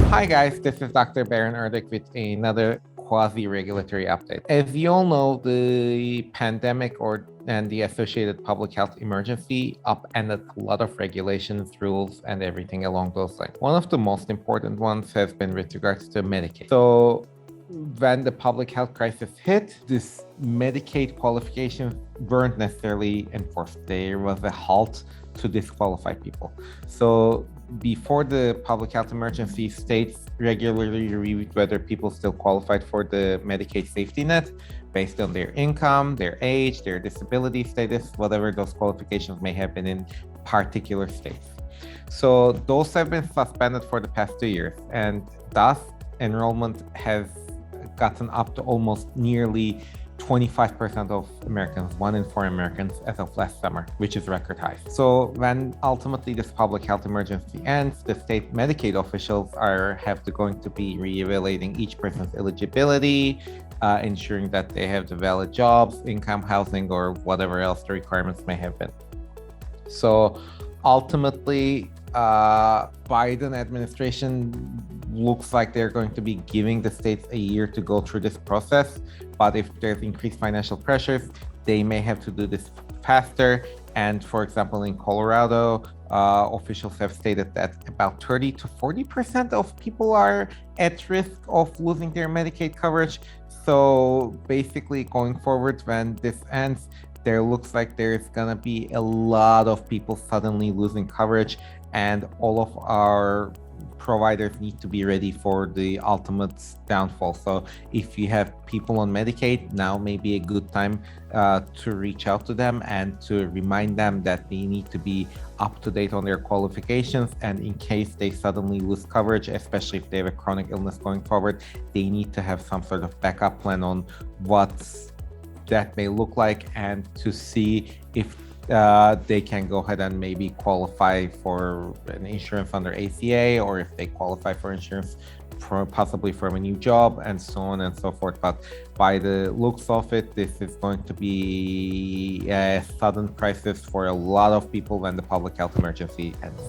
Hi guys, this is Dr. Baran Erdik with another quasi-regulatory update. As you all know, the pandemic and the associated public health emergency upended a lot of regulations, rules, and everything along those lines. One of the most important ones has been with regards to Medicaid. So when the public health crisis hit, this Medicaid qualifications weren't necessarily enforced. There was a halt to disqualify people. So before the public health emergency, states regularly reviewed whether people still qualified for the Medicaid safety net based on their income, their age, their disability status, whatever those qualifications may have been in particular states. So those have been suspended for the past 2 years, and thus enrollment has gotten up to almost nearly 25% of Americans, 1 in 4 Americans as of last summer, which is record high. So when ultimately this public health emergency ends, the state Medicaid officials have going to be reevaluating each person's eligibility, ensuring that they have the valid jobs, income, housing, or whatever else the requirements may have been. So ultimately, Biden administration looks like they're going to be giving the states a year to go through this process. But if there's increased financial pressures, they may have to do this faster. And for example, in Colorado, officials have stated that about 30 to 40% of people are at risk of losing their Medicaid coverage. So basically, going forward, when this ends, there looks like there's gonna be a lot of people suddenly losing coverage, and all of our providers need to be ready for the ultimate downfall. So if you have people on Medicaid, now may be a good time to reach out to them and to remind them that they need to be up to date on their qualifications. And in case they suddenly lose coverage, especially if they have a chronic illness going forward, they need to have some sort of backup plan on what that may look like, and to see if they can go ahead and maybe qualify for an insurance under ACA, or if they qualify for insurance possibly from a new job, and so on and so forth. But by the looks of it, this is going to be a sudden crisis for a lot of people when the public health emergency ends.